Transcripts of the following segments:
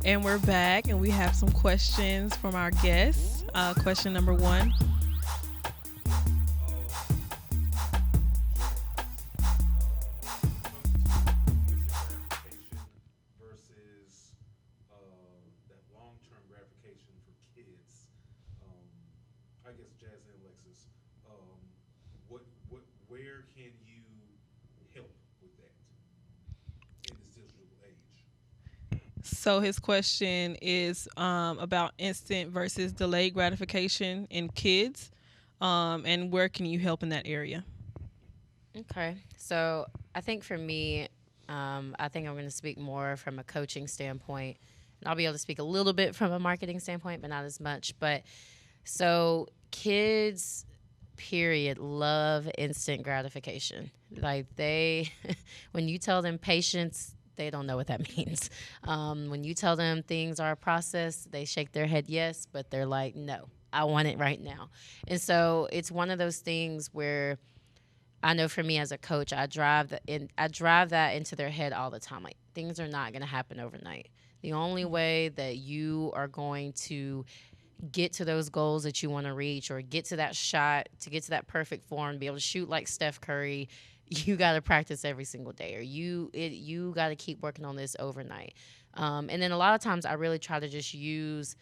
And we're back, and we have some questions from our guests. Question number one. Versus that long-term gratification for kids. Um, I guess Jazz and Alexis, where can you help with that in this digital age? So his question is about instant versus delayed gratification in kids, and where can you help in that area? Okay. So I think for me, I think I'm going to speak more from a coaching standpoint. And I'll be able to speak a little bit from a marketing standpoint, but not as much. But so kids, period, love instant gratification. Like when you tell them patience, they don't know what that means. When you tell them things are a process, they shake their head yes, but they're like, no, I want it right now. And so it's one of those things where I know for me as a coach, I drive that into their head all the time. Like things are not going to happen overnight. The only way that you are going to get to those goals that you want to reach or get to that shot, to get to that perfect form, be able to shoot like Steph Curry, you got to practice every single day, or you got to keep working on this overnight. And then a lot of times I really try to just use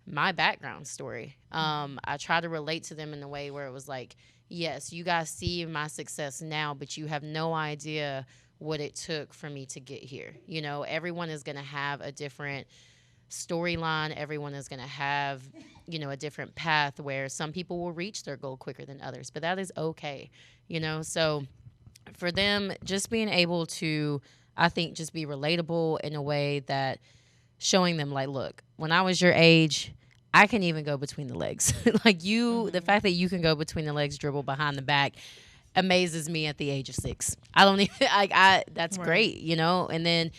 my background story. I try to relate to them in a way where it was like, yes, you guys see my success now, but you have no idea what it took for me to get here. You know, everyone is going to have a different storyline. Everyone is going to have, a different path where some people will reach their goal quicker than others, but that is okay. So for them, just being able to, I think, just be relatable in a way that showing them like, look, when I was your age, I can even go between the legs. Like the fact that you can go between the legs, dribble behind the back amazes me at the age of 6. I don't even, that's Right. great, And then,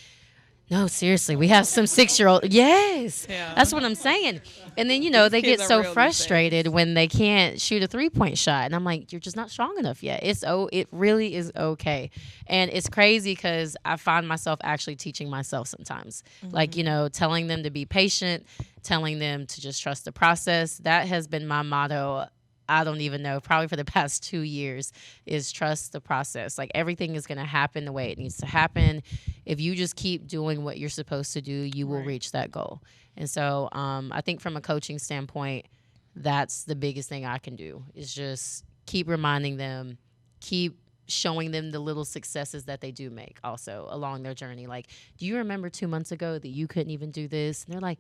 no, seriously, we have some 6-year-old. Yes, Yeah. that's what I'm saying. And then, they kids get are so real these frustrated days. when they can't shoot a 3-point shot. And I'm like, you're just not strong enough yet. It really is okay. And it's crazy because I find myself actually teaching myself sometimes. Like, telling them to be patient, telling them to just trust the process. That has been my motto. I don't even know, probably for the past 2 years, is trust the process. Like everything is going to happen the way it needs to happen. If you just keep doing what you're supposed to do, you will Right. reach that goal. And so I think from a coaching standpoint, that's the biggest thing I can do is just keep reminding them, keep showing them the little successes that they do make also along their journey. Like, do you remember 2 months ago that you couldn't even do this? And they're like,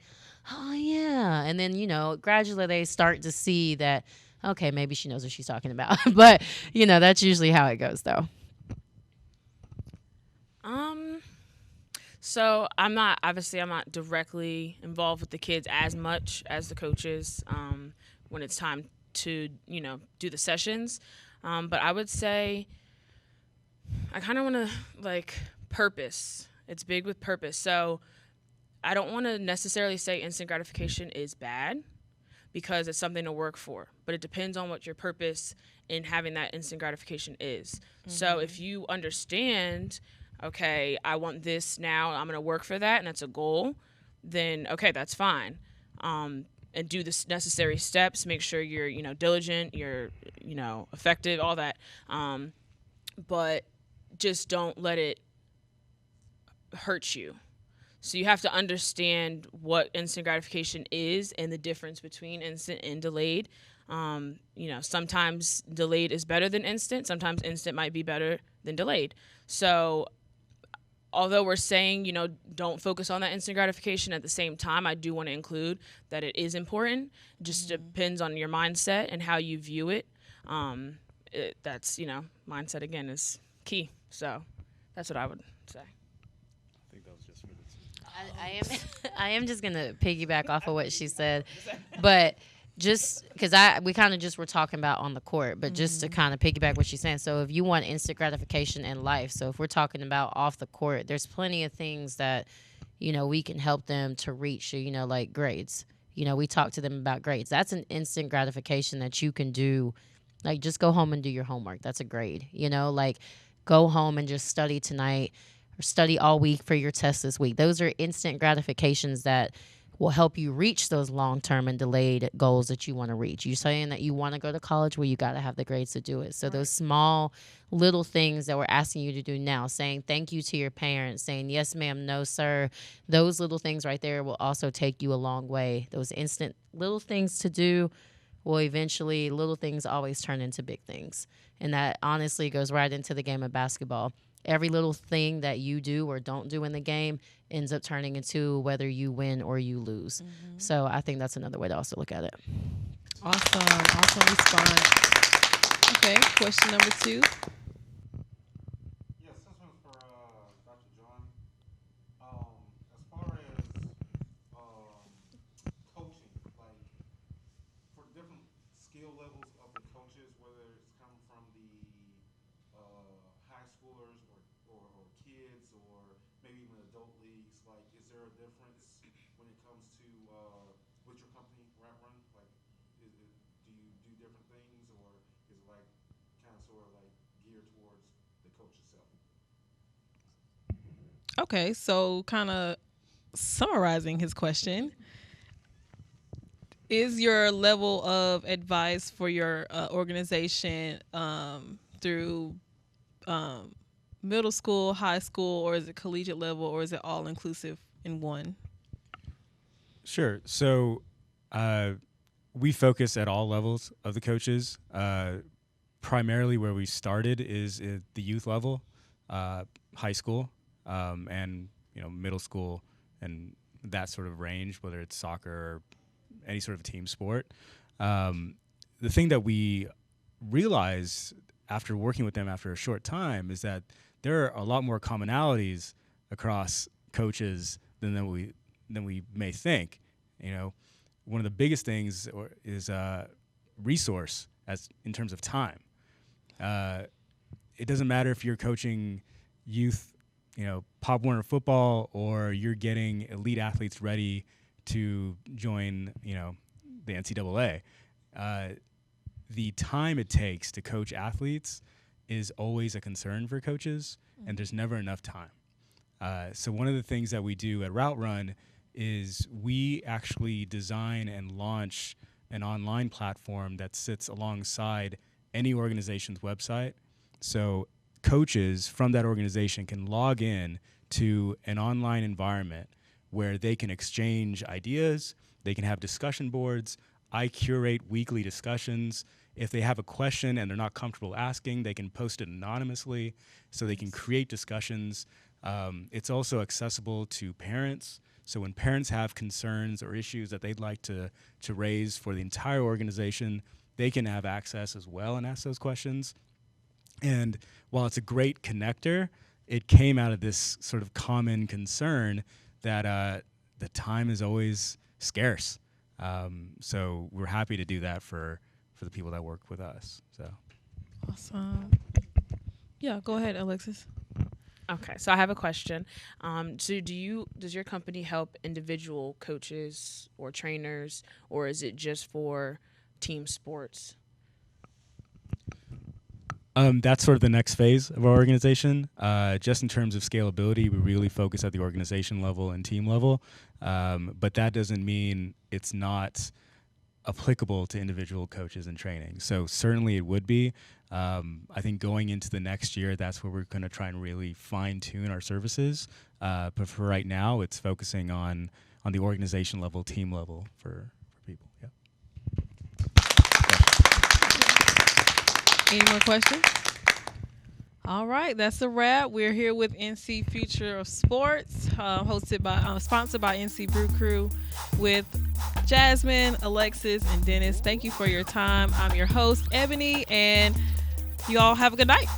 oh, yeah. And then, gradually they start to see that, okay, maybe she knows what she's talking about. But, that's usually how it goes, though. So I'm not directly involved with the kids as much as the coaches when it's time to, do the sessions. But I would say I kind of want to purpose. It's big with purpose. So I don't want to necessarily say instant gratification is bad because it's something to work for, but it depends on what your purpose in having that instant gratification is. Mm-hmm. So if you understand, okay, I want this now, I'm going to work for that, and that's a goal, then okay, that's fine. And do the necessary steps, make sure you're, diligent, you're, effective, all that. But just don't let it hurt you. So you have to understand what instant gratification is and the difference between instant and delayed. Sometimes delayed is better than instant. Sometimes instant might be better than delayed. So although we're saying, don't focus on that instant gratification, at the same time, I do want to include that it is important. It just depends on your mindset and how you view it. That's, mindset, again, is key. So that's what I would say. I think that was just for the I am just gonna piggyback off of what she said, but just because we kind of just were talking about on the court, but just to kind of piggyback what she's saying. So if you want instant gratification in life, so if we're talking about off the court, there's plenty of things that we can help them to reach. Like grades. We talk to them about grades. That's an instant gratification that you can do. Like just go home and do your homework. That's a grade. Like go home and just study tonight. or study all week for your test this week. Those are instant gratifications that will help you reach those long-term and delayed goals that you want to reach. You're saying that you want to go to college, well, you got to have the grades to do it. So those small little things that we're asking you to do now, saying thank you to your parents, saying yes, ma'am, no, sir, those little things right there will also take you a long way. Those instant little things to do will eventually, little things always turn into big things. And that honestly goes right into the game of basketball. Every little thing that you do or don't do in the game ends up turning into whether you win or you lose. So I think that's another way to also look at it. Awesome response. Okay, question number 2. Yes, this one's for Dr. John. As far as coaching, like for different skill levels of the coaches, whether it's coming from the high schoolers or kids or maybe even adult leagues, like is there a difference when it comes to with your company, Rap Run? Like, do you do different things, or is it like kind of sort of like geared towards the coach itself? Okay, so kind of summarizing his question, is your level of advice for your organization through middle school, high school, or is it collegiate level, or is it all inclusive in one? Sure. So we focus at all levels of the coaches. Primarily where we started is at the youth level, high school, and middle school, and that sort of range, whether it's soccer or any sort of team sport. The thing that we realized after working with them after a short time is that there are a lot more commonalities across coaches than we may think. One of the biggest things is resource as in terms of time. It doesn't matter if you're coaching youth, Pop Warner football, or you're getting elite athletes ready to join, the NCAA. The time it takes to coach athletes is always a concern for coaches, and there's never enough time. So one of the things that we do at Route Run is we actually design and launch an online platform that sits alongside any organization's website. So coaches from that organization can log in to an online environment where they can exchange ideas, they can have discussion boards. I curate weekly discussions. If they have a question and they're not comfortable asking, they can post it anonymously so they can create discussions. It's also accessible to parents. So when parents have concerns or issues that they'd like to raise for the entire organization, they can have access as well and ask those questions. And while it's a great connector, it came out of this sort of common concern that the time is always scarce. So we're happy to do that for the people that work with us. So Awesome. Yeah, go ahead, Alexis. Okay, so I have a question. So does your company help individual coaches or trainers, or is it just for team sports? That's sort of the next phase of our organization. Just in terms of scalability, we really focus at the organization level and team level. But that doesn't mean it's not applicable to individual coaches and training. So certainly it would be. I think going into the next year, that's where we're going to try and really fine tune our services. But for right now, it's focusing on the organization level, team level for people. Yeah. Any more questions? All right, that's a wrap. We're here with NC Future of Sports, sponsored by NC Brew Crew, with Jazmine, Alexis, and Dennis. Thank you for your time. I'm your host, Ebony, and you all have a good night.